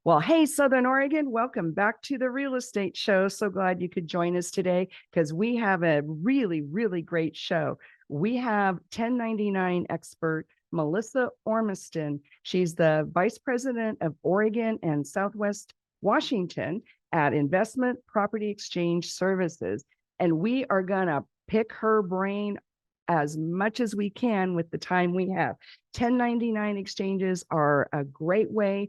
Well, hey, Southern Oregon, welcome back to the Real Estate Show. So glad you could join us today because we have a really, really great show. We have 1099 expert Milissa Ormiston. She's the Vice President of Oregon and Southwest Washington at Investment Property Exchange Services. And we are going to pick her brain as much as we can with the time we have. 1099 exchanges are a great way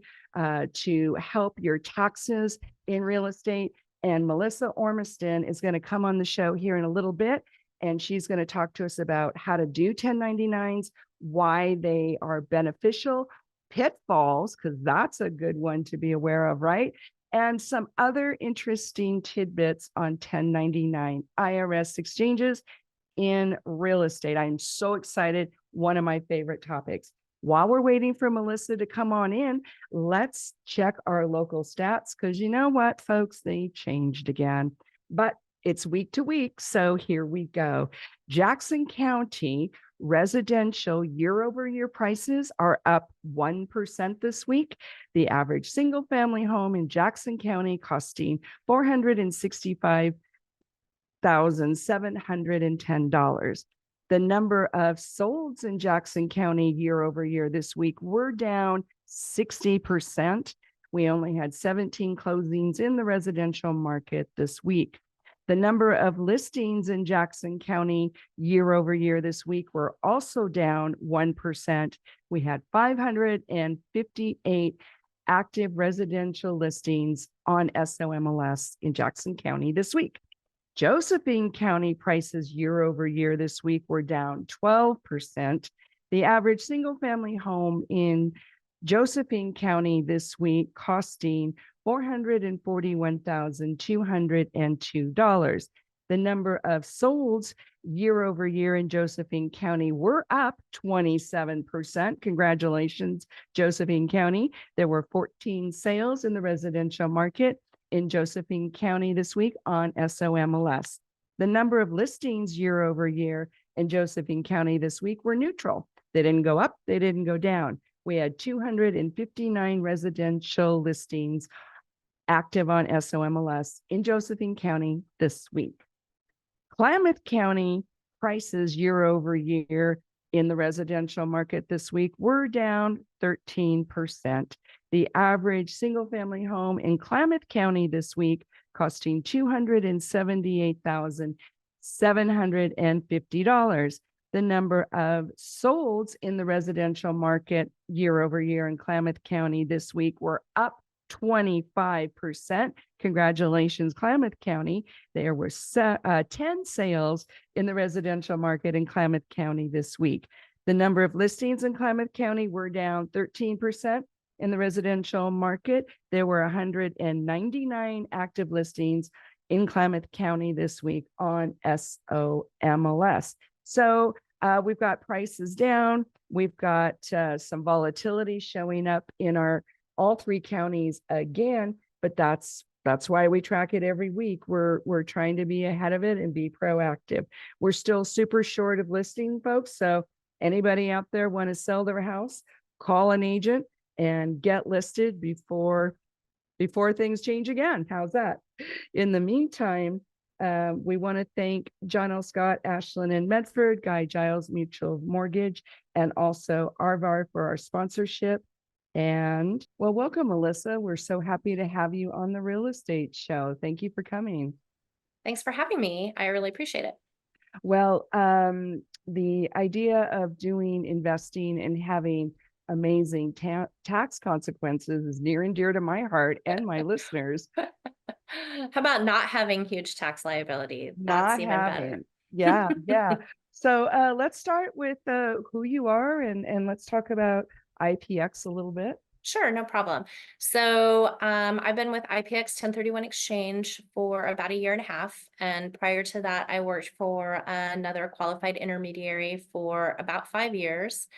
to help your taxes in real estate. And Milissa Ormiston is going to come on the show here in a little bit, and she's going to talk to us about how to do 1099s, why they are beneficial, pitfalls, because that's a good one to be aware of, right? And some other interesting tidbits on 1099 IRS exchanges in real estate. I'm so excited. One of my favorite topics. While we're waiting for Milissa to come on in, let's check our local stats because you know what, folks, they changed again, but it's week to week. So here we go. Jackson County residential year-over-year prices are up 1% this week. The average single-family home in Jackson County costing $465,710. The number of solds in Jackson County year over year this week were down 60%. We only had 17 closings in the residential market this week. The number of listings in Jackson County year over year this week were also down 1%. We had 558 active residential listings on SOMLS in Jackson County this week. Josephine County prices year over year this week were down 12%. The average single family home in Josephine County this week costing $441,202. The number of solds year over year in Josephine County were up 27%. Congratulations, Josephine County. There were 14 sales in the residential market in Josephine County this week on SOMLS. The number of listings year over year in Josephine County this week were neutral. They didn't go up, they didn't go down. We had 259 residential listings active on SOMLS in Josephine County this week. Klamath County prices year over year in the residential market this week were down 13%. The average single family home in Klamath County this week costing $278,750. The number of solds in the residential market year over year in Klamath County this week were up 25%. Congratulations, Klamath County. There were 10 sales in the residential market in Klamath County this week. The number of listings in Klamath County were down 13%. In the residential market, there were 199 active listings in Klamath County this week on SOMLS. So we've got prices down. We've got some volatility showing up in all three counties again, but that's why we track it every week. We're trying to be ahead of it and be proactive. We're still super short of listing, folks. So anybody out there want to sell their house, call an agent and get listed before things change again. How's that? In the meantime, we want to thank John L. Scott, Ashland and Medford, Guy Giles Mutual Mortgage, and also Arvar for our sponsorship. And well, welcome, Milissa. We're so happy to have you on the Real Estate Show. Thank you for coming. Thanks for having me. I really appreciate it. Well, the idea of doing investing and having amazing tax consequences is near and dear to my heart and my listeners. How about not having huge tax liability? That's even better. Yeah, yeah. So let's start with who you are and let's talk about IPX a little bit. Sure, no problem. So I've been with IPX 1031 Exchange for about 1.5 years. And prior to that, I worked for another qualified intermediary for about 5 years.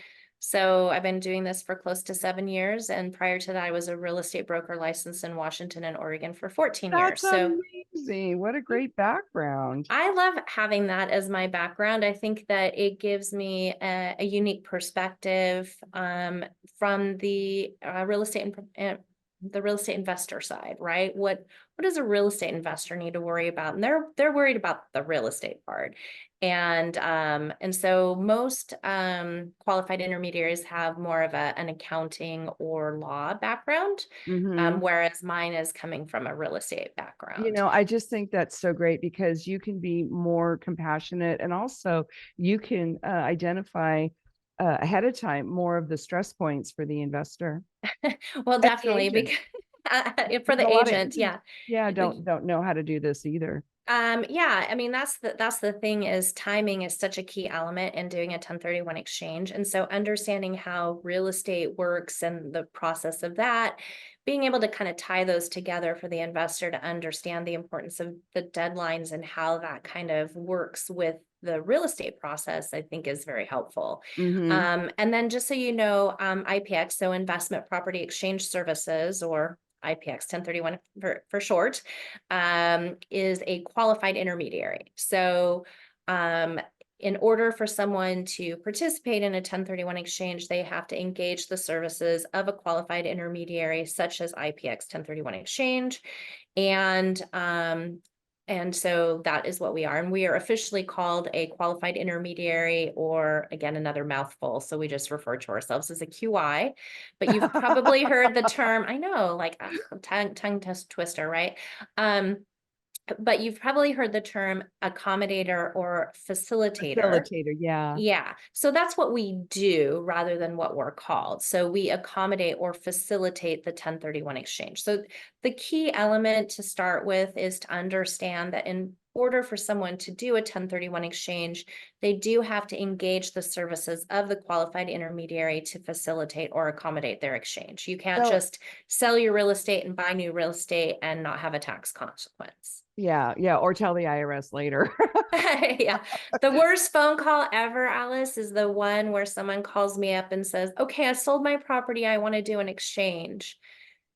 So I've been doing this for close to 7 years. And prior to that, I was a real estate broker licensed in Washington and Oregon for 14 years. That's amazing. What a great background. I love having that as my background. I think that it gives me a unique perspective from the real estate and the real estate investor side, right? What does a real estate investor need to worry about? And they're worried about the real estate part. And so most qualified intermediaries have more of an accounting or law background, Mhm. whereas mine is coming from a real estate background. I just think that's so great because you can be more compassionate and also you can identify ahead of time more of the stress points for the investor Well, and the definitely, agent. because for Because a the lot of agent, agents, yeah. yeah, don't know how to do this either. Yeah, I mean, that's the thing is timing is such a key element in doing a 1031 exchange. And so understanding how real estate works and the process of that, being able to kind of tie those together for the investor to understand the importance of the deadlines and how that kind of works with the real estate process, I think is very helpful. Hmm. And then just so you know, IPX, so Investment Property Exchange Services, or IPX 1031 for short, is a qualified intermediary. So in order for someone to participate in a 1031 exchange, they have to engage the services of a qualified intermediary, such as IPX 1031 exchange. And so that is what we are. And we are officially called a qualified intermediary, or again, another mouthful. So we just refer to ourselves as a QI. But you've probably heard the term, I know, like tongue twister, right? But you've probably heard the term accommodator or facilitator. Facilitator, yeah. Yeah, so that's what we do rather than what we're called. So we accommodate or facilitate the 1031 exchange. So the key element to start with is to understand that in order for someone to do a 1031 exchange, they do have to engage the services of the qualified intermediary to facilitate or accommodate their exchange. You can't So just sell your real estate and buy new real estate and not have a tax consequence. yeah, or tell the IRS later. Yeah. The worst phone call ever, Alice, is the one where someone calls me up and says, okay, I sold my property. I want to do an exchange.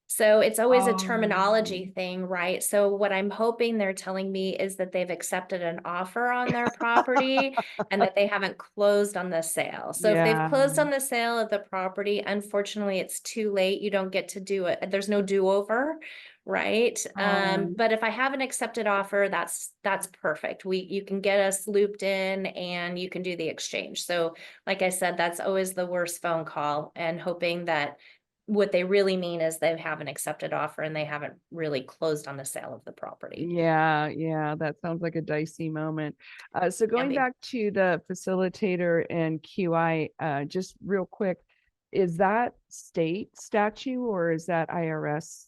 So it's always a terminology Um, thing, right? So what I'm hoping they're telling me is that they've accepted an offer on their property and that they haven't closed on the sale. So if they've yeah. closed on the sale of the property, unfortunately, it's too late. You don't get to do it. There's no do-over, right? Um, But if I have an accepted offer, that's perfect. You can get us looped in and you can do the exchange. So like I said, that's always the worst phone call, and hoping that what they really mean is they have an accepted offer and they haven't really closed on the sale of the property. yeah, that sounds like a dicey moment. So Can going be. back to the facilitator and QI, just real quick, is that state statute or is that IRS?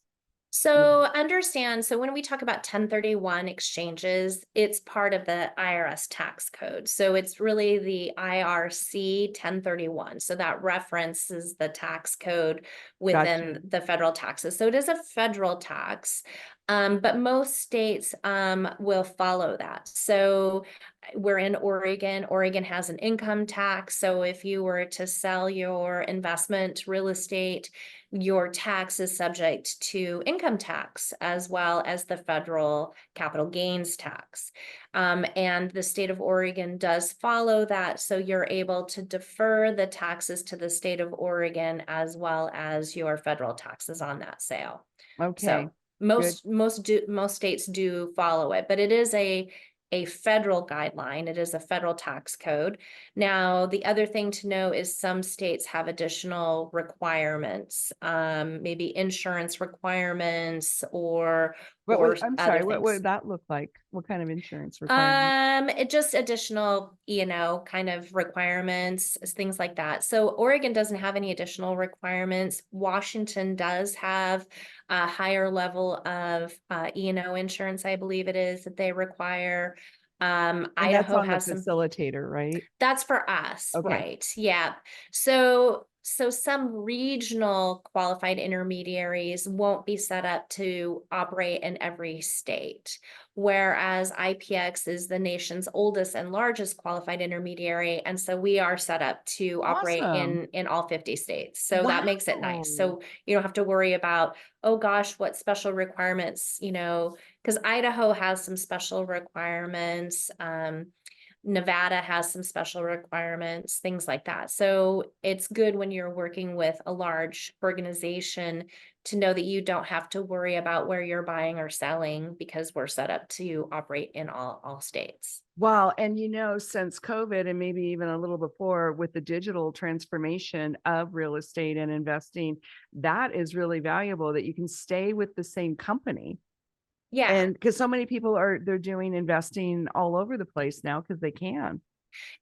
So understand, so when we talk about 1031 exchanges, it's part of the IRS tax code. So it's really the IRC 1031. So that references the tax code Gotcha. within the federal taxes. So it is a federal tax, but most states will follow that. So we're in Oregon. Oregon has an income tax. So if you were to sell your investment real estate, your tax is subject to income tax as well as the federal capital gains tax. And the state of Oregon does follow that. So you're able to defer the taxes to the state of Oregon as well as your federal taxes on that sale. Okay, So good. most states do follow it, but it is a federal guideline. It is a federal tax code. Now, the other thing to know is some states have additional requirements, maybe insurance requirements or I'm other sorry, what things. would that look like? What kind of insurance requirement? It just additional, kind of requirements, things like that. So Oregon doesn't have any additional requirements. Washington does have a higher level of insurance, I believe it is, that they require. And that's Idaho on the has some. facilitator, right? That's for us, Okay. right? Yeah. So some regional qualified intermediaries won't be set up to operate in every state, whereas IPX is the nation's oldest and largest qualified intermediary, and so we are set up to operate Awesome. in all 50 states. So that makes it nice. Wow. So you don't have to worry about, oh gosh, what special requirements, because Idaho has some special requirements. Nevada has some special requirements, things like that. So it's good when you're working with a large organization to know that you don't have to worry about where you're buying or selling because we're set up to operate in all states. Wow. And since COVID and maybe even a little before with the digital transformation of real estate and investing, that is really valuable that you can stay with the same company. Yeah, And because so many people they're doing investing all over the place now because they can.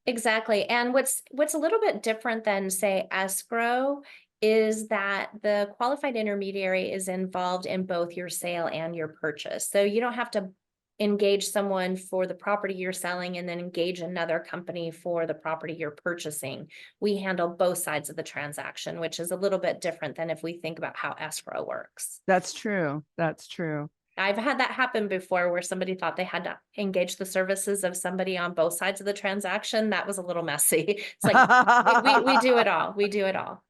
exactly. And what's a little bit different than, say, escrow is that the qualified intermediary is involved in both your sale and your purchase. So you don't have to engage someone for the property you're selling and then engage another company for the property you're purchasing. We handle both sides of the transaction, which is a little bit different than if we think about how escrow works. That's true. That's true. I've had that happen before where somebody thought they had to engage the services of somebody on both sides of the transaction. That was a little messy. It's like we do it all. We do it all.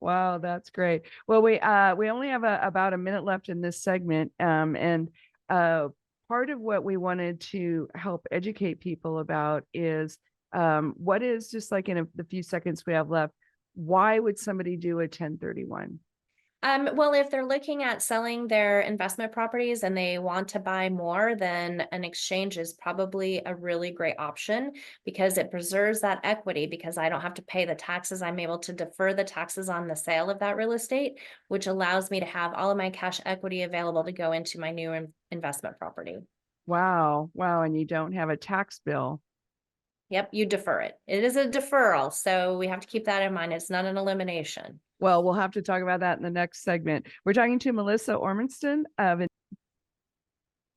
Wow, that's great. Well, we only have about a minute left in this segment, and part of what we wanted to help educate people about is what is, just like in the few seconds we have left, why would somebody do a 1031? Well, if they're looking at selling their investment properties and they want to buy more, then an exchange is probably a really great option because it preserves that equity because I don't have to pay the taxes. I'm able to defer the taxes on the sale of that real estate, which allows me to have all of my cash equity available to go into my new investment property. Wow, wow, and you don't have a tax bill. Yep, you defer it. It is a deferral, so we have to keep that in mind. It's not an elimination. Well, we'll have to talk about that in the next segment. We're talking to Milissa Ormiston of.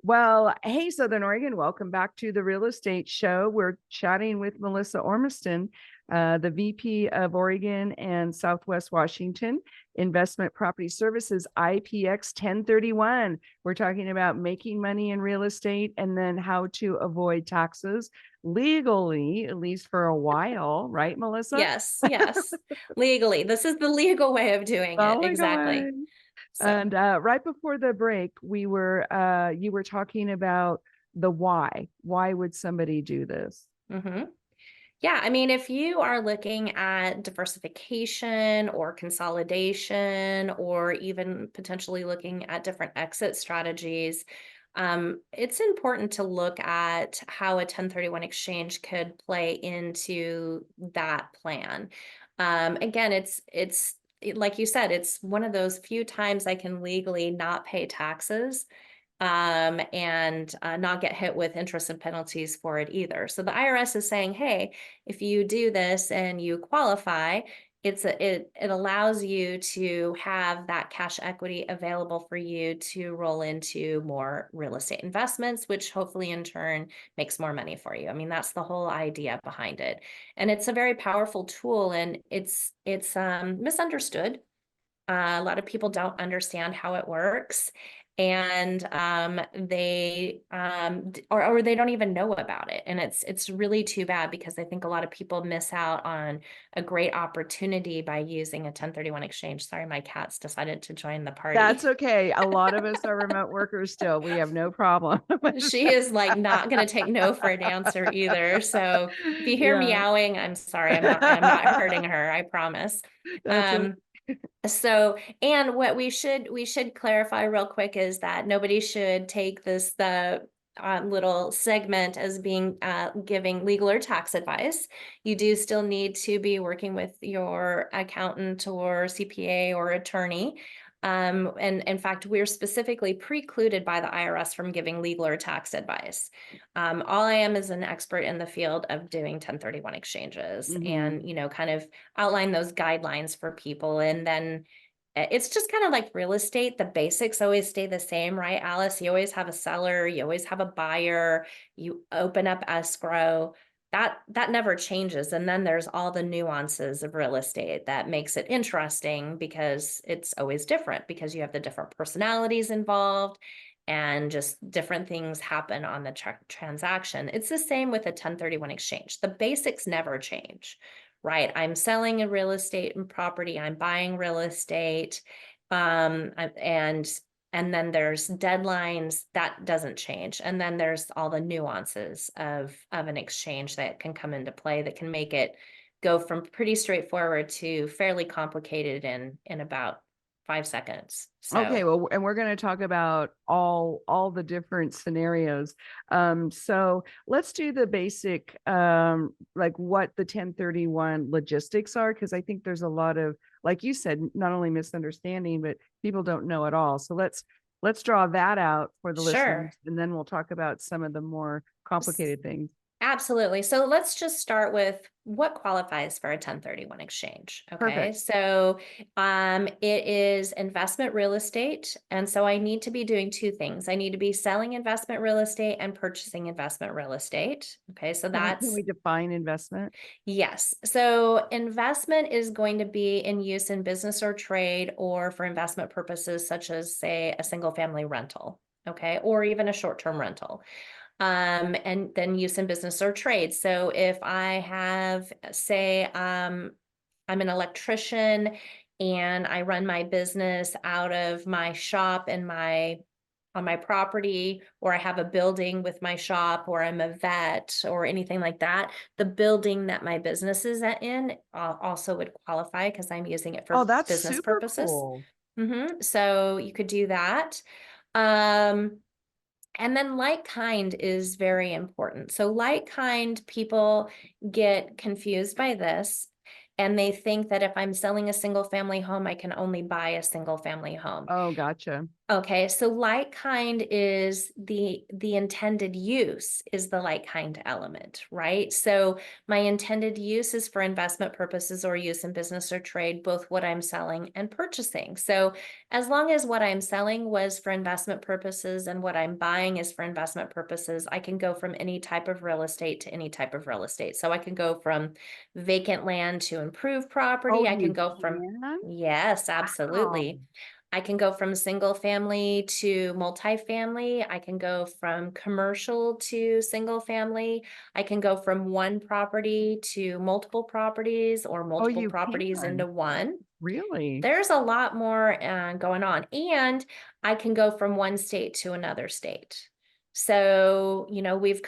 Well, hey, Southern Oregon, welcome back to the Real Estate Show. We're chatting with Milissa Ormiston, the VP of Oregon and Southwest Washington Investment Property Services, IPX 1031. We're talking about making money in real estate and then how to avoid taxes legally, at least for a while, right, Melissa? Yes, yes. Legally. This is the legal way of doing it. Oh my Exactly. God. So, And right before the break, you were talking about the why. Why would somebody do this? mhm. Yeah, I mean, if you are looking at diversification or consolidation, or even potentially looking at different exit strategies, it's important to look at how a 1031 exchange could play into that plan. Again, like you said, it's one of those few times I can legally not pay taxes and not get hit with interest and penalties for it either. So the IRS is saying, hey, if you do this and you qualify, it allows you to have that cash equity available for you to roll into more real estate investments, which hopefully in turn makes more money for you. I mean, that's the whole idea behind it. And it's a very powerful tool, and it's misunderstood. A lot of people don't understand how it works, and or they don't even know about it. And it's really too bad because I think a lot of people miss out on a great opportunity by using a 1031 exchange. Sorry, my cat's decided to join the That's party. okay. A lot of us are remote workers still. We have no problem. She is like not going to take no for an answer either. So if you hear Yeah. meowing, I'm sorry. I'm not hurting her. I promise. That's Um, So, and what we should clarify real quick is that nobody should take the little segment as being giving legal or tax advice. You do still need to be working with your accountant or CPA or attorney. And in fact, we're specifically precluded by the IRS from giving legal or tax advice. All I am is an expert in the field of doing 1031 exchanges, Mhm. and kind of outline those guidelines for people. And then it's just kind of like real estate. The basics always stay the same, right, Alice? You always have a seller, you always have a buyer, you open up escrow. That never changes. And then there's all the nuances of real estate that makes it interesting because it's always different because you have the different personalities involved and just different things happen on the transaction. It's the same with a 1031 exchange. The basics never change, right? I'm selling a real estate and property, I'm buying real estate, and And then there's deadlines that doesn't change. And then there's all the nuances of an exchange that can come into play that can make it go from pretty straightforward to fairly complicated in about 5 seconds. Okay, So well, and we're going to talk about all the different scenarios. So let's do the basic, like what the 1031 logistics are, because I think there's a lot of, like you said, not only misunderstanding, but people don't know at all. So let's draw that out for the sure. listeners, and then we'll talk about some of the more complicated things. Absolutely. So let's just start with what qualifies for a 1031 exchange. Okay. Perfect. So it is investment real estate. And so I need to be doing two things. I need to be selling investment real estate and purchasing investment real estate. Okay. So Can that's we define investment? yes. So investment is going to be in use in business or trade or for investment purposes, such as, say, a single family rental. Okay. Or even a short-term rental. And then use in business or trade. So if I have, say, I'm an electrician and I run my business out of my shop and on my property, or I have a building with my shop, or I'm a vet or anything like that, the building that my business is in also would qualify because I'm using it Oh, for that's business super purposes. cool. So you could do that. Um, and then like kind is very important. So like kind, people get confused by this and they think that if I'm selling a single family home, I can only buy a single family home. Oh, gotcha. Okay, so like kind is the intended use is the like kind element, right? So my intended use is for investment purposes or use in business or trade, both what I'm selling and purchasing. So as long as what I'm selling was for investment purposes and what I'm buying is for investment purposes, I can go from any type of real estate to any type of real estate. So I can go from vacant land to improved Oh, property. I can you go from, can? yes, Wow. absolutely. I can go from single family to multifamily. I can go from commercial to single family. I can go from one property to multiple properties or Oh, multiple you properties into can. one. Really? There's a lot more going on. And I can go from one state to another state. So, we've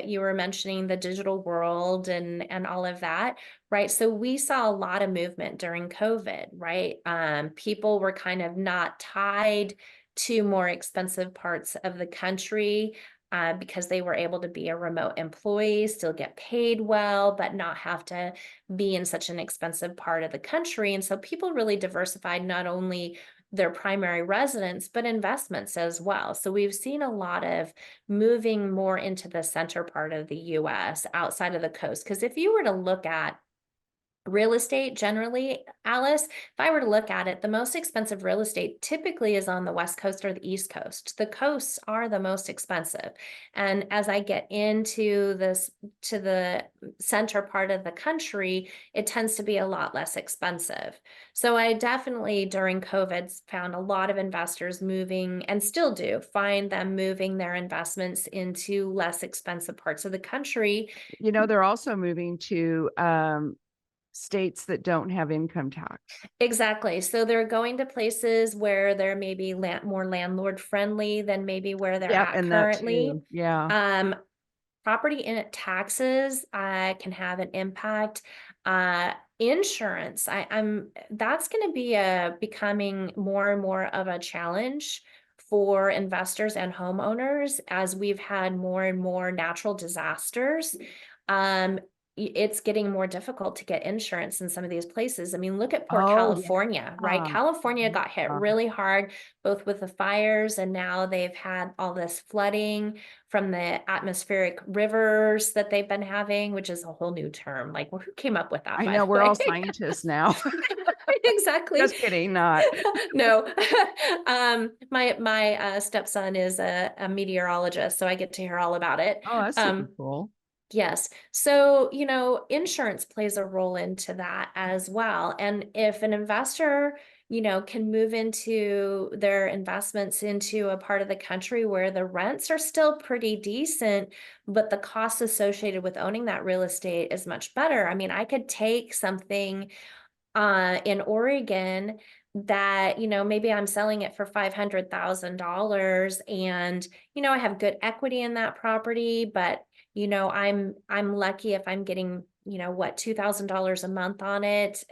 you were mentioning the digital world and all of that, right? So we saw a lot of movement during COVID, right? People were kind of not tied to more expensive parts of the country. Because they were able to be a remote employee, still get paid well, but not have to be in such an expensive part of the country. And so people really diversified not only their primary residence, but investments as well. So we've seen a lot of moving more into the center part of the US outside of the coast. Because if you were to look at real estate generally, Alice, if I were to look at it, the most expensive real estate typically is on the West Coast or the East Coast. The coasts are the most expensive. And as I get into to the center part of the country, it tends to be a lot less expensive. So I definitely during COVID found a lot of investors moving and still do find them moving their investments into less expensive parts of the country. They're also moving to states that don't have income tax. Exactly. So they're going to places where they're maybe more landlord friendly than maybe where they're Yep, at and that currently. too. Yeah. Um, Property in taxes can have an impact. Insurance, that's going to be becoming more and more of a challenge for investors and homeowners as we've had more and more natural disasters. Um, it's getting more difficult to get insurance in some of these places. I mean, look at poor Oh, California, right? yeah. California got hit Yeah. really hard, both with the fires and now they've had all this flooding from the atmospheric rivers that they've been having, which is a whole new term. Like, well, who came up with that, I by know the we're all way? scientists now. Exactly. Just kidding, not. No. My stepson is a meteorologist, so I get to hear all about it. Oh, that's super cool. Yes. So, insurance plays a role into that as well. And if an investor, can move into their investments into a part of the country where the rents are still pretty decent, but the costs associated with owning that real estate is much better. I mean, I could take something in Oregon that, maybe I'm selling it for $500,000 and, I have good equity in that property, but, I'm lucky if I'm getting, what, $2,000 a month on it,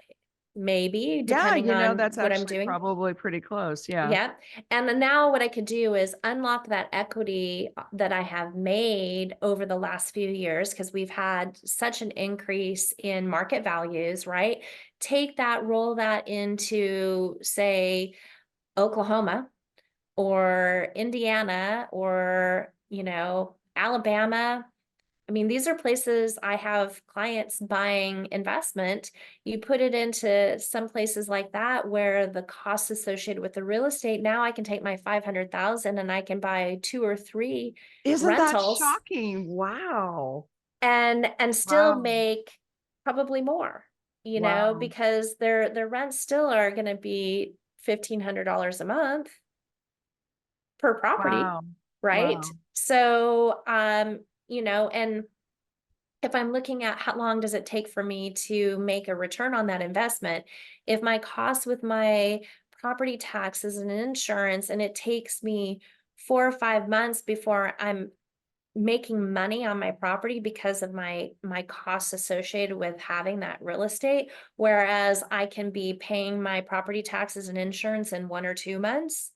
maybe Yeah, depending on that's what I'm actually doing. probably pretty close. Yeah. Yeah. And then now what I could do is unlock that equity that I have made over the last few years, because we've had such an increase in market values, right? Take that, roll that into, say, Oklahoma or Indiana or, Alabama. I mean, these are places I have clients buying investment. You put it into some places like that where the costs associated with the real estate, now I can take my 500,000 and I can buy 2 or 3 Isn't that rentals shocking? Wow. and still Wow. make probably more, Wow. because their rents still are going to be $1,500 a month per property, Wow. right? Wow. So, and if I'm looking at how long does it take for me to make a return on that investment, if my costs with my property taxes and insurance, and it takes me 4 or 5 months before I'm making money on my property because of my costs associated with having that real estate, whereas I can be paying my property taxes and insurance in 1 or 2 months.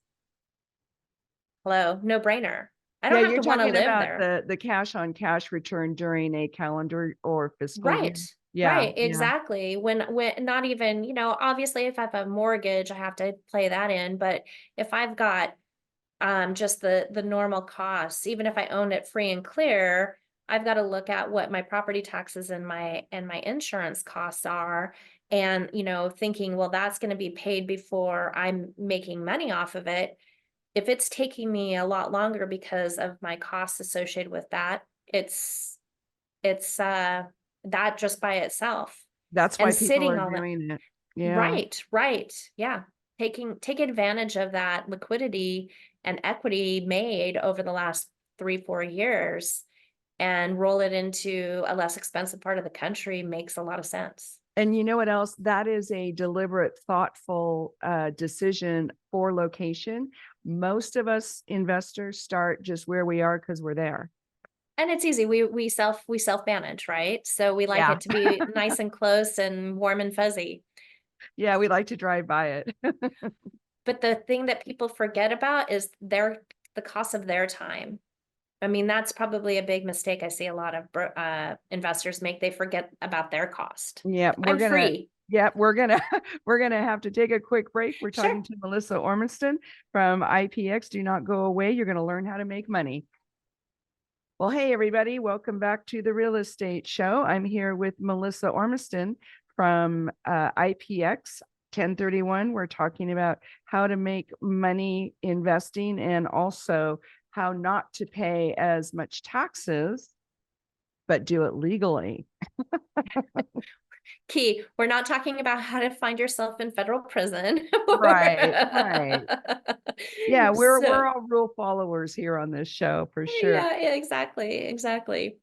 Hello, no brainer. I Yeah, don't have you're to want to talking live about there. the cash on cash return during a calendar or fiscal year. Right. Yeah, Right, yeah. exactly. When not even, obviously if I have a mortgage, I have to play that in, but if I've got just the normal costs, even if I own it free and clear, I've got to look at what my property taxes and my insurance costs are, and thinking, well, that's going to be paid before I'm making money off of it. If it's taking me a lot longer because of my costs associated with that, it's that just by itself. That's why And people sitting are on that. doing it. Yeah. Right, right. Yeah. Take advantage of that liquidity and equity made over the last 3, 4 years and roll it into a less expensive part of the country makes a lot of sense. And you know what else? That is a deliberate, thoughtful decision for location. Most of us investors start just where we are because we're there. And it's easy. We self manage, right? So we like Yeah. it to be nice and close and warm and fuzzy. Yeah, we like to drive by it. But the thing that people forget about is the cost of their time. I mean, that's probably a big mistake I see a lot of investors make. They forget about their cost. Yeah, I'm free. we're gonna we're gonna have to take a quick break. We're Sure. talking to Milissa Ormiston from IPX. Do not go away. You're gonna learn how to make money. Well, hey everybody, welcome back to the Real Estate Show. I'm here with Milissa Ormiston from IPX 1031. We're talking about how to make money investing and also how not to pay as much taxes, but do it legally. Key. We're not talking about how to find yourself in federal prison. Right, right. Yeah, we're So all rule followers here on this show for sure. yeah, exactly, exactly.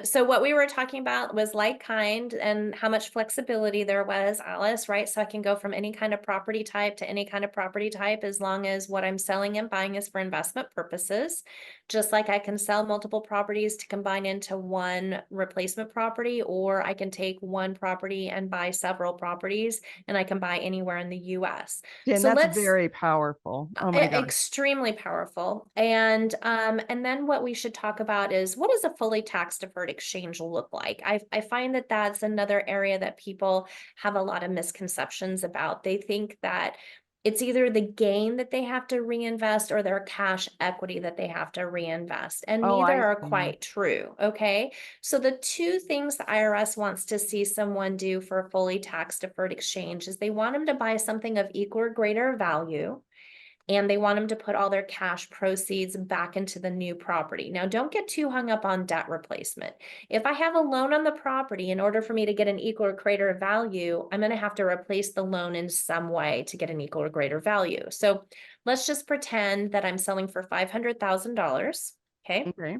So what we were talking about was like kind and how much flexibility there was, Alice, right? So I can go from any kind of property type to any kind of property type as long as what I'm selling and buying is for investment purposes. Just like I can sell multiple properties to combine into one replacement property, or I can take one property and buy several properties, and I can buy anywhere in the US. And So that's let's very powerful. Oh my gosh. extremely powerful. And then what we should talk about is, what does a fully tax deferred exchange look like? I find that that's another area that people have a lot of misconceptions about. They think that it's either the gain that they have to reinvest or their cash equity that they have to reinvest, and Oh, neither I are see. quite true. Okay, so the two things the IRS wants to see someone do for a fully tax deferred exchange is they want them to buy something of equal or greater value, and they want them to put all their cash proceeds back into the new property. Now, don't get too hung up on debt replacement. If I have a loan on the property, in order for me to get an equal or greater value, I'm going to have to replace the loan in some way to get an equal or greater value. So let's just pretend that I'm selling for $500,000. Okay. Okay.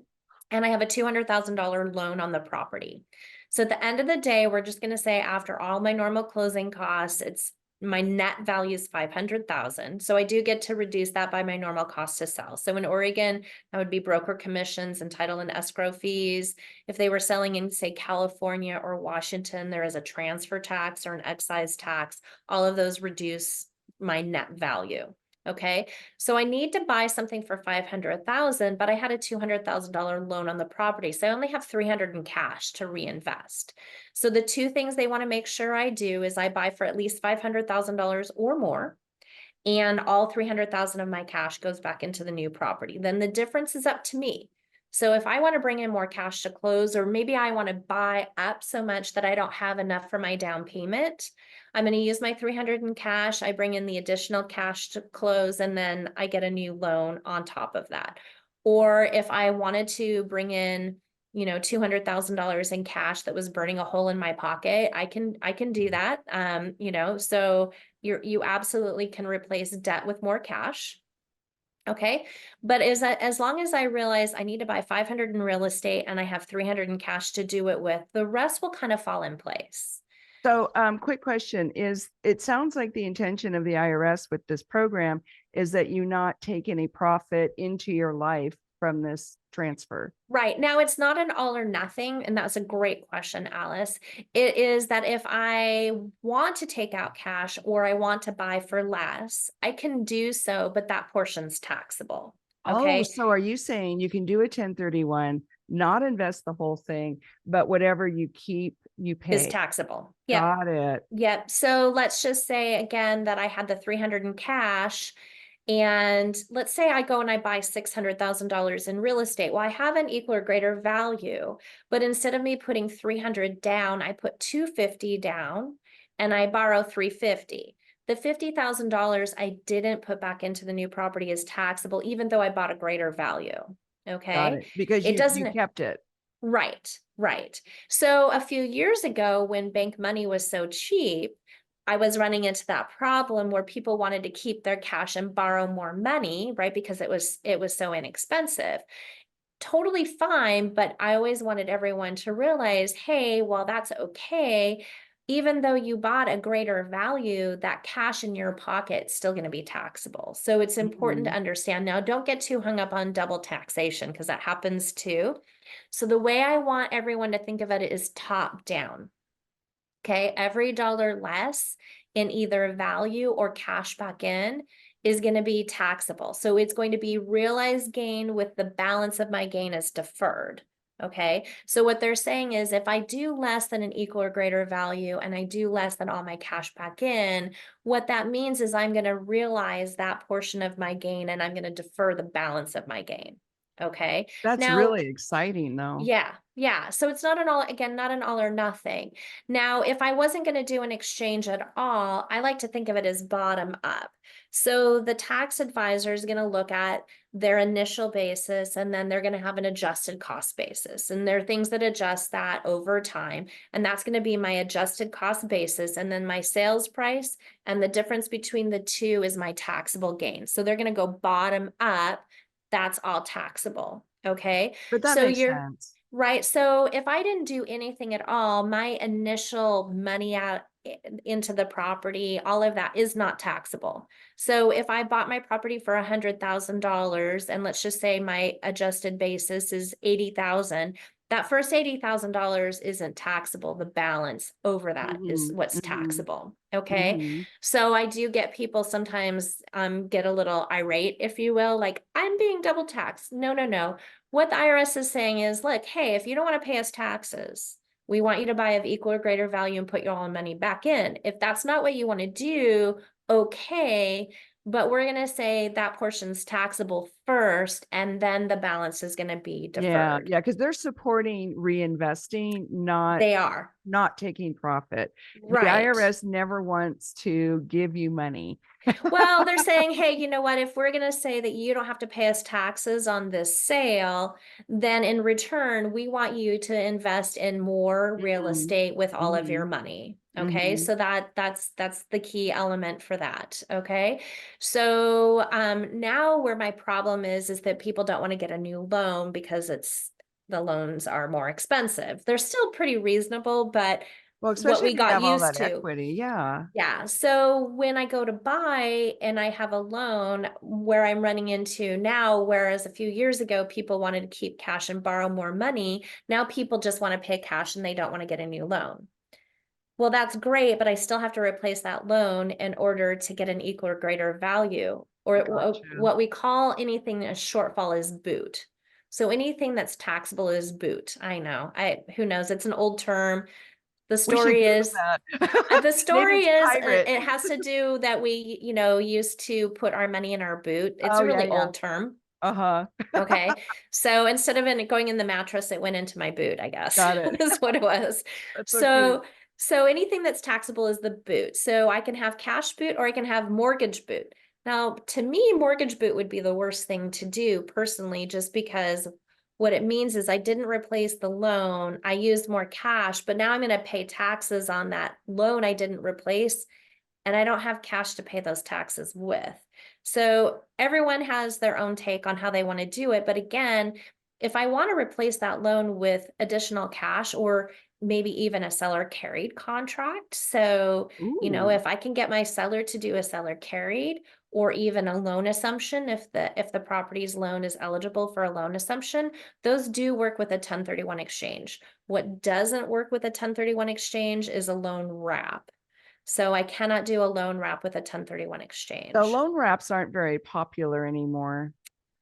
And I have a $200,000 loan on the property. So at the end of the day, we're just going to say, after all my normal closing costs, it's my net value is 500,000. So I do get to reduce that by my normal cost to sell. So in Oregon, that would be broker commissions and title and escrow fees. If they were selling in, say, California or Washington, there is a transfer tax or an excise tax. All of those reduce my net value. Okay, so I need to buy something for 500,000, but I had a $200,000 loan on the property. So I only have 300 in cash to reinvest. So the two things they want to make sure I do is I buy for at least $500,000 or more, and all 300,000 of my cash goes back into the new property. Then the difference is up to me. So if I want to bring in more cash to close, or maybe I want to buy up so much that I don't have enough for my down payment, I'm going to use my 300 in cash. I bring in the additional cash to close, and then I get a new loan on top of that. Or if I wanted to bring in, $200,000 in cash that was burning a hole in my pocket, I can do that. So you absolutely can replace debt with more cash. Okay. But as long as I realize I need to buy 500 in real estate and I have 300 in cash to do it with, the rest will kind of fall in place. So, quick question is, it sounds like the intention of the IRS with this program is that you not take any profit into your life from this transfer. Right. Now, it's not an all or nothing. And that's a great question, Alice. It is that if I want to take out cash or I want to buy for less, I can do so, but that portion's taxable. Oh, Okay. so are you saying you can do a 1031, not invest the whole thing, but whatever you keep, you Is pay? taxable. Yep. Got it. Yep. So let's just say again that I had the 300 in cash. And let's say I go and I buy $600,000 in real estate. Well, I have an equal or greater value, but instead of me putting 300 down, I put 250 down and I borrow 350. The $50,000 I didn't put back into the new property is taxable, even though I bought a greater value. Got Okay. it. Because It you doesn't. kept it. Right, right. So a few years ago, when bank money was so cheap, I was running into that problem where people wanted to keep their cash and borrow more money, right? Because it was so inexpensive. Totally fine, but I always wanted everyone to realize, hey, well, that's okay. Even though you bought a greater value, that cash in your pocket is still going to be taxable. So it's important to understand. Now, don't get too hung up on double taxation because that happens too. So the way I want everyone to think of it is top down. Okay, every dollar less in either value or cash back in is going to be taxable. So it's going to be realized gain with the balance of my gain as deferred. Okay, so what they're saying is if I do less than an equal or greater value and I do less than all my cash back in, what that means is I'm going to realize that portion of my gain and I'm going to defer the balance of my gain. Okay, That's now, really exciting though. yeah, yeah. So it's not an all or nothing. Now, if I wasn't going to do an exchange at all, I like to think of it as bottom up. So the tax advisor is going to look at their initial basis and then they're going to have an adjusted cost basis. And there are things that adjust that over time. And that's going to be my adjusted cost basis. And then my sales price, and the difference between the two is my taxable gain. So they're going to go bottom up. That's all taxable. Okay. But that So makes you're sense. right. So if I didn't do anything at all, my initial money out into the property, all of that is not taxable. So if I bought my property for $100,000 and let's just say my adjusted basis is 80,000, that first $80,000 isn't taxable. The balance over that is what's taxable. Okay. So I do get people sometimes get a little irate, if you will, like I'm being double taxed. No, no, no. What the IRS is saying is, look, hey, if you don't want to pay us taxes, we want you to buy of equal or greater value and put your own money back in. If that's not what you want to do, okay, but we're going to say that portion's taxable first, and then the balance is going to be Yeah, deferred. yeah, because they're supporting reinvesting, They are. not taking profit. The Right. IRS never wants to give you money. Well, they're saying, hey, you know what? If we're going to say that you don't have to pay us taxes on this sale, then in return, we want you to invest in more real Mhm, estate with all of your mhm, money. Okay. mhm. So that's the key element for that. Okay. So now where my problem is that people don't want to get a new loan because the loans are more expensive. They're still pretty reasonable, but Well, what especially we if you got have all used that to. equity. Yeah. Yeah. So when I go to buy and I have a loan where I'm running into now, whereas a few years ago, people wanted to keep cash and borrow more money. Now people just want to pay cash and they don't want to get a new loan. Well, that's great, but I still have to replace that loan in order to get an equal or greater value. Or Gotcha. what we call anything a shortfall is boot. So anything that's taxable is boot. I know. Who knows? It's an old term. The We should story Google is that. the Maybe story it's is pirate. it has to do that we, used to put our money in our boot. It's Oh, a yeah, really yeah. old term. Uh-huh. Okay. So instead of it going in the mattress, it went into my boot, I guess, Got it. is what it was. That's so cute. So anything that's taxable is the boot. So I can have cash boot or I can have mortgage boot. Now, to me, mortgage boot would be the worst thing to do personally, just because what it means is I didn't replace the loan. I used more cash, but now I'm going to pay taxes on that loan I didn't replace, and I don't have cash to pay those taxes with. So everyone has their own take on how they want to do it. But again, if I want to replace that loan with additional cash or maybe even a seller carried contract. So, Ooh. if I can get my seller to do a seller carried or even a loan assumption, if the property's loan is eligible for a loan assumption, those do work with a 1031 exchange. What doesn't work with a 1031 exchange is a loan wrap. So I cannot do a loan wrap with a 1031 The exchange. loan wraps aren't very popular anymore.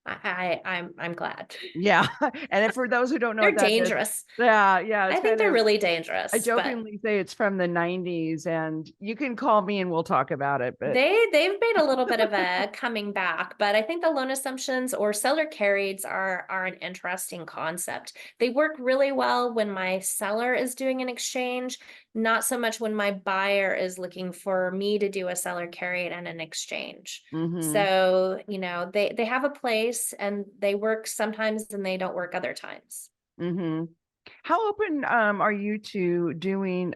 I'm glad. Yeah. And if for those who don't know what They're that is, dangerous. yeah, yeah, I it's think kind they're of, really I dangerous, but jokingly say it's from the 90s, and you can call me and we'll talk about it. But they've made a little bit of a coming back. But I think the loan assumptions or seller carrieds are an interesting concept. They work really well when my seller is doing an exchange, not so much when my buyer is looking for me to do a seller carried and an exchange. mhm. So, they have a place and they work sometimes and they don't work other times. Mm-hmm. How open are you to doing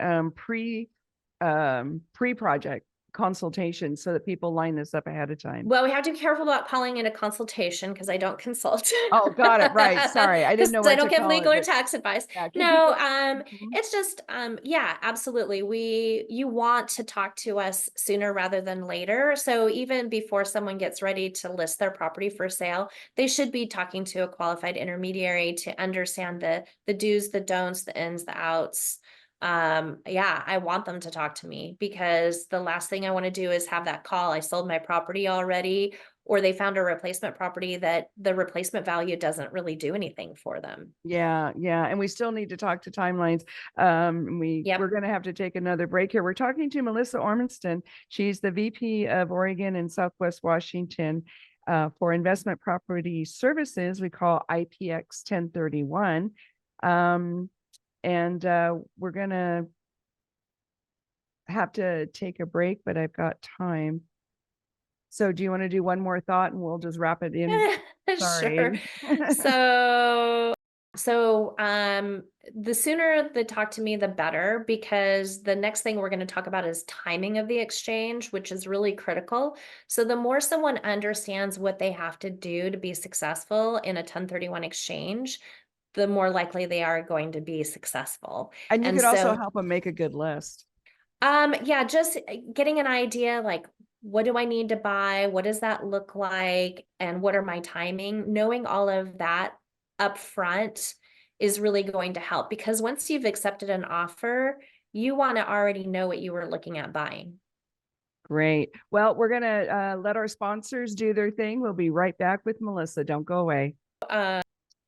pre-project consultations so that people line this up ahead of time? Well, we have to be careful about calling it a consultation because I don't consult. Oh, got it. Right. Sorry. I didn't Because know I what don't to give call it, legal or but tax advice. yeah, can No, people? Mhm. it's just yeah, absolutely. You want to talk to us sooner rather than later. So even before someone gets ready to list their property for sale, they should be talking to a qualified intermediary to understand the do's, the don'ts, the ins, the outs. Yeah, I want them to talk to me because the last thing I want to do is have that call. I sold my property already, or they found a replacement property that the replacement value doesn't really do anything for them. Yeah, yeah. And we still need to talk to timelines. We're Yep. going to have to take another break here. We're talking to Milissa Ormiston. She's the VP of Oregon and Southwest Washington for Investment Property Services. We call IPX 1031. And we're going to have to take a break, but I've got time. So do you want to do one more thought and we'll just wrap it in? Sure. Sorry. So the sooner they talk to me, the better, because the next thing we're going to talk about is timing of the exchange, which is really critical. So the more someone understands what they have to do to be successful in a 1031 exchange, the more likely they are going to be successful. And you And could also so help them make a good list. yeah, just getting an idea, like, what do I need to buy? What does that look like? And what are my timing? Knowing all of that up front is really going to help, because once you've accepted an offer, you want to already know what you were looking at buying. Great. Well, we're going to let our sponsors do their thing. We'll be right back with Milissa. Don't go away. Uh,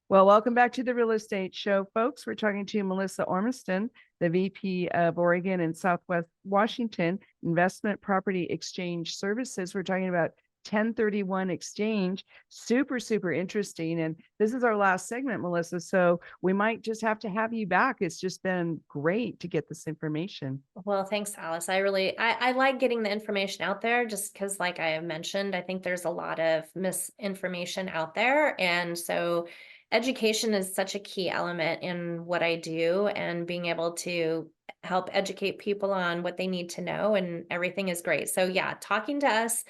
Well, welcome back to the Real Estate Show, folks. We're talking to Milissa Ormiston, the VP of Oregon and Southwest Washington Investment Property Exchange Services. We're talking about 1031 exchange. Super, super interesting. And this is our last segment, Melissa. So we might just have to have you back. It's just been great to get this information. Well, thanks, Alice. I like getting the information out there just because, like I have mentioned, I think there's a lot of misinformation out there. And so education is such a key element in what I do, and being able to help educate people on what they need to know, and everything is great. So yeah, talking to us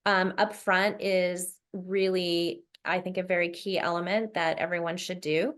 up front is really, I think, a very key element that everyone should do.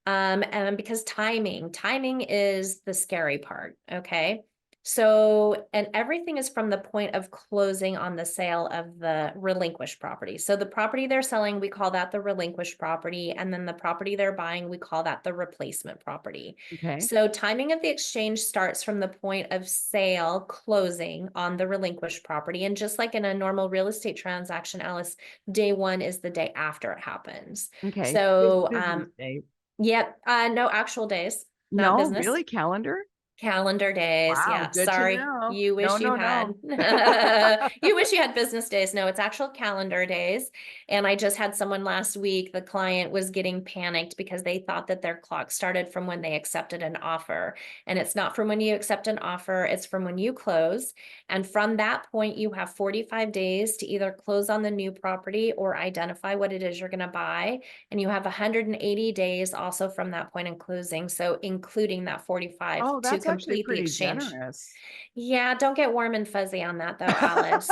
And because timing is the scary part. Okay. So, and everything is from the point of closing on the sale of the relinquished property. So the property they're selling, we call that the relinquished property. And then the property they're buying, we call that the replacement property. Okay. So timing of the exchange starts from the point of sale closing on the relinquished property. And just like in a normal real estate transaction, Alice, day one is the day after it happens. Okay. So, Business day. yep, no actual days, not No, business. really? Calendar? Calendar days. Wow, Yeah. good to Sorry. know. You No, wish you no, had. no. You wish you had business days. No, it's actual calendar days. And I just had someone last week, the client was getting panicked because they thought that their clock started from when they accepted an offer. And it's not from when you accept an offer, it's from when you close. And from that point, you have 45 days to either close on the new property or identify what it is you're going to buy. And you have 180 days also from that point in closing. So including that 45 Oh, to that's actually complete the pretty exchange. generous. Yeah, don't get warm and fuzzy on that though, Alice.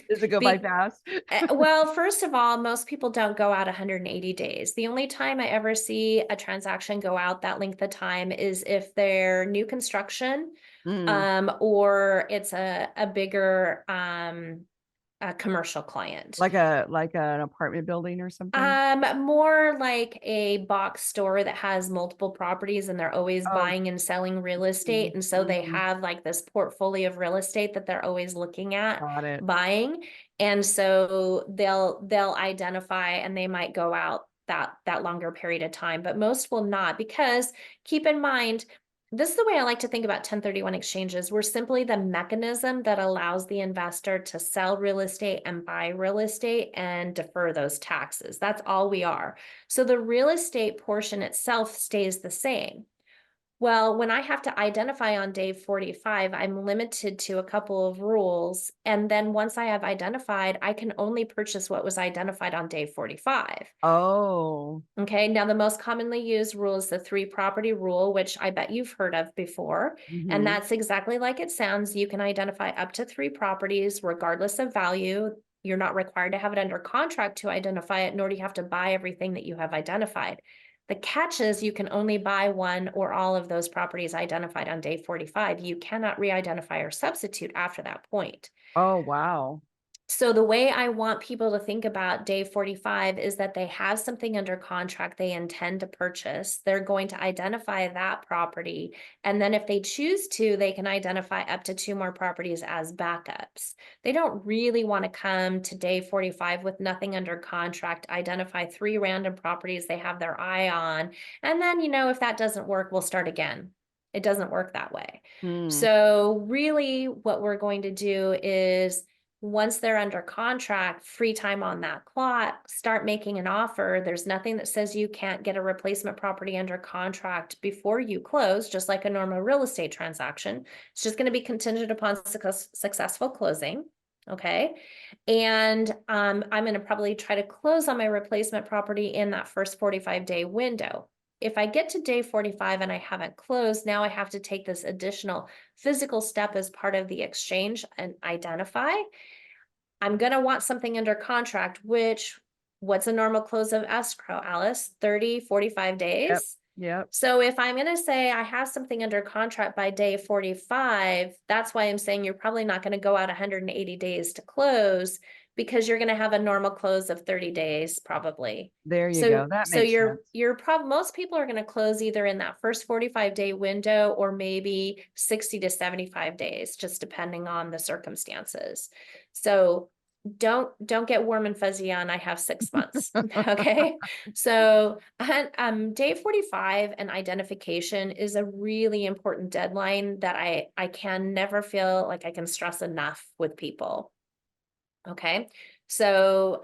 Does it go by fast? Well, first of all, most people don't go out 180 days. The only time I ever see a transaction go out that length of time is if they're new construction, Mm, or it's a bigger a commercial client. like an apartment building or something? More like a box store that has multiple properties and they're always Oh, buying and selling real estate. And so they mhm. have like this portfolio of real estate that they're always looking at Got it. buying. And so they'll identify and they might go out that longer period of time, but most will not, because keep in mind, this is the way I like to think about 1031 exchanges. We're simply the mechanism that allows the investor to sell real estate and buy real estate and defer those taxes. That's all we are. So the real estate portion itself stays the same. Well, when I have to identify on day 45, I'm limited to a couple of rules. And then once I have identified, I can only purchase what was identified on day 45. Oh, Okay, now the most commonly used rule is the 3 property rule, which I bet you've heard of before. And mhm. that's exactly like it sounds. You can identify up to 3 properties, regardless of value. You're not required to have it under contract to identify it, nor do you have to buy everything that you have identified. The catch is you can only buy one or all of those properties identified on day 45. You cannot re-identify or substitute after that point. Oh, wow. So the way I want people to think about day 45 is that they have something under contract they intend to purchase. They're going to identify that property. And then if they choose to, they can identify up to 2 more properties as backups. They don't really want to come to day 45 with nothing under contract, identify 3 random properties they have their eye on. And then, if that doesn't work, we'll start again. It doesn't work that way. Hmm. So really what we're going to do is, once they're under contract, free time on that clock, start making an offer. There's nothing that says you can't get a replacement property under contract before you close, just like a normal real estate transaction. It's just going to be contingent upon successful closing. Okay. And I'm going to probably try to close on my replacement property in that first 45-day window. If I get to day 45 and I haven't closed, now I have to take this additional physical step as part of the exchange and identify. I'm going to want something under contract, which, what's a normal close of escrow, Alice? 30, 45 Yep. days. Yep. So if I'm going to say I have something under contract by day 45, that's why I'm saying you're probably not going to go out 180 days to close, because you're going to have a normal close of 30 days probably. There you So go. That so makes sense. most people are going to close either in that first 45-day window or maybe 60 to 75 days, just depending on the circumstances. So don't get warm and fuzzy on I have 6 months. Okay. So day 45 and identification is a really important deadline that I can never feel like I can stress enough with people. Okay. So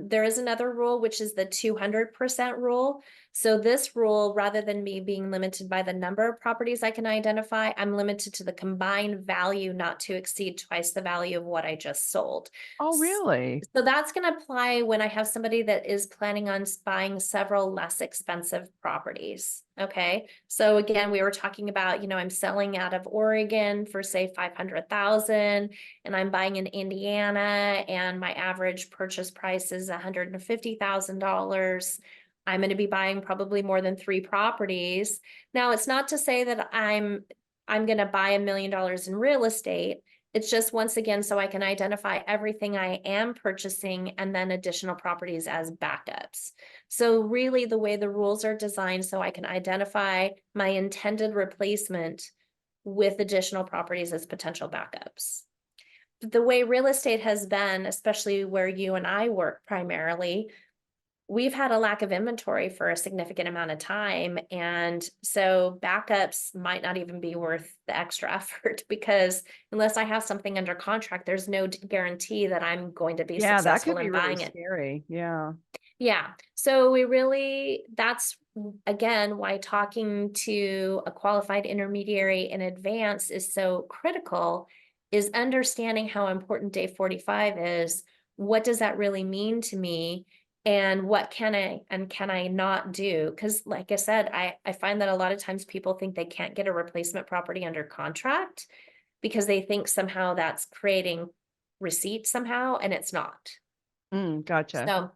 there is another rule, which is the 200% rule. So this rule, rather than me being limited by the number of properties I can identify, I'm limited to the combined value not to exceed twice the value of what I just sold. Oh, really? So that's going to apply when I have somebody that is planning on buying several less expensive properties. Okay. So again, we were talking about, I'm selling out of Oregon for say 500,000 and I'm buying in Indiana and my average purchase price is $150,000. I'm going to be buying probably more than 3 properties. Now, it's not to say that I'm going to buy $1 million in real estate. It's just, once again, so I can identify everything I am purchasing and then additional properties as backups. So really, the way the rules are designed, so I can identify my intended replacement with additional properties as potential backups. The way real estate has been, especially where you and I work primarily, we've had a lack of inventory for a significant amount of time. And so backups might not even be worth the extra effort, because unless I have something under contract, there's no guarantee that I'm going to be Yeah, that successful could be in really buying it. scary. Yeah. Yeah. So that's again why talking to a qualified intermediary in advance is so critical, is understanding how important day 45 is. What does that really mean to me? And what can I not do? Because like I said, I find that a lot of times people think they can't get a replacement property under contract because they think somehow that's creating receipt somehow, and it's not. Gotcha. So,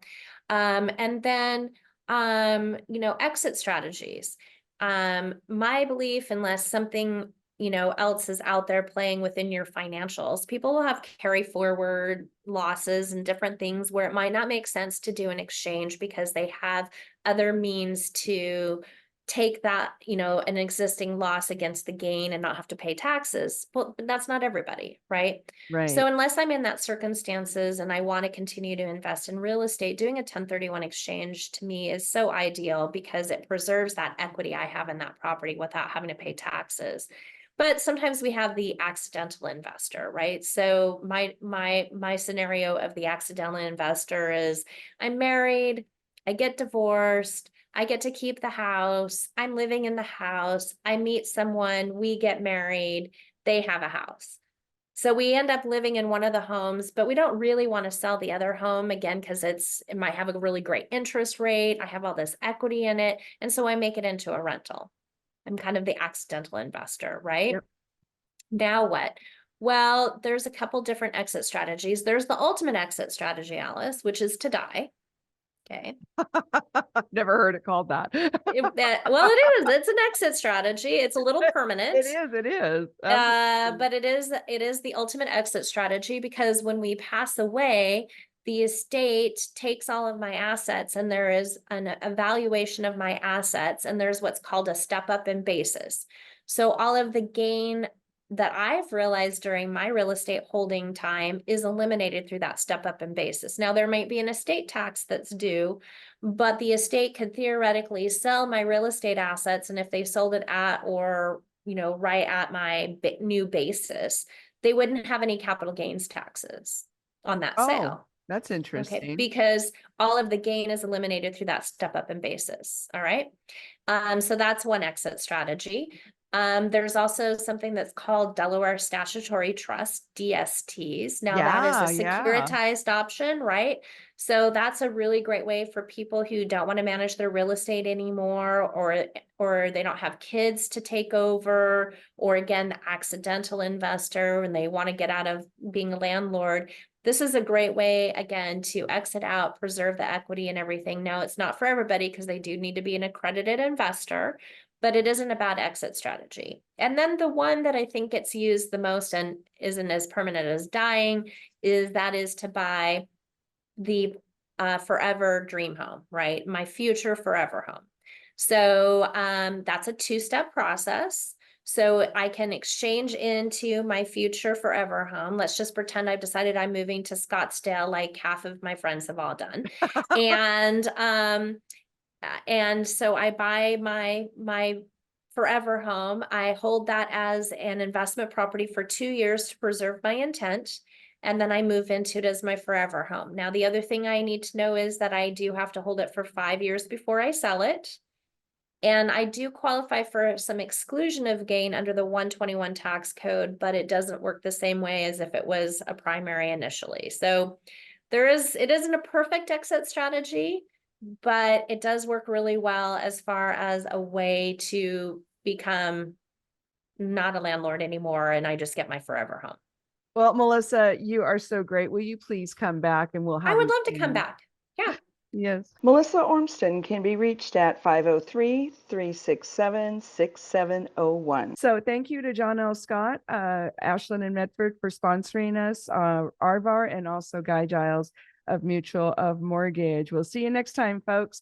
and then, exit strategies. My belief, unless something, else is out there playing within your financials, people will have carry forward losses and different things where it might not make sense to do an exchange because they have other means to take that, an existing loss against the gain and not have to pay taxes. Well, but that's not everybody, right? So Right. unless I'm in that circumstances and I want to continue to invest in real estate, doing a 1031 exchange to me is so ideal because it preserves that equity I have in that property without having to pay taxes. But sometimes we have the accidental investor, right? So my scenario of the accidental investor is, I'm married, I get divorced, I get to keep the house, I'm living in the house, I meet someone, we get married, they have a house. So we end up living in one of the homes, but we don't really want to sell the other home again because it might have a really great interest rate. I have all this equity in it. And so I make it into a rental. I'm kind of the accidental investor, right? Yep. Now what? Well, there's a couple different exit strategies. There's the ultimate exit strategy, Alice, which is to die. Okay. Never heard it called that. Well, it is. It's an exit strategy. It's a little permanent. It is. It is. Absolutely. But it is the ultimate exit strategy, because when we pass away, the estate takes all of my assets and there is an evaluation of my assets, and there's what's called a step up in basis. So all of the gain that I've realized during my real estate holding time is eliminated through that step up in basis. Now, there might be an estate tax that's due, but the estate could theoretically sell my real estate assets. And if they sold it at, or right at my new basis, they wouldn't have any capital gains taxes on that Oh, sale. that's Okay, interesting. because all of the gain is eliminated through that step up in basis. All right. So that's one exit strategy. There's also something that's called Delaware Statutory Trust, DSTs. Now that is a Yeah. securitized option, right? So that's a really great way for people who don't want to manage their real estate anymore, or they don't have kids to take over, or again, the accidental investor, and they want to get out of being a landlord. This is a great way, again, to exit out, preserve the equity and everything. Now, it's not for everybody because they do need to be an accredited investor, but it isn't a bad exit strategy. And then the one that I think gets used the most and isn't as permanent as dying is to buy the forever dream home, right? My future forever home. So that's a 2-step process. So I can exchange into my future forever home. Let's just pretend I've decided I'm moving to Scottsdale, like half of my friends have all done. And so I buy my forever home. I hold that as an investment property for 2 years to preserve my intent. And then I move into it as my forever home. Now, the other thing I need to know is that I do have to hold it for 5 years before I sell it. And I do qualify for some exclusion of gain under the 121 tax code, but it doesn't work the same way as if it was a primary initially. So it isn't a perfect exit strategy, but it does work really well as far as a way to become not a landlord anymore, and I just get my forever home. Well, Milissa, you are so great. Will you please come back and we'll I have would you love to come change? back. Yeah. Yes. Milissa Ormiston can be reached at 503-367-6701. So thank you to John L. Scott, Ashland and Medford for sponsoring us, Arvar, and also Guy Giles of Mutual of Mortgage. We'll see you next time, folks.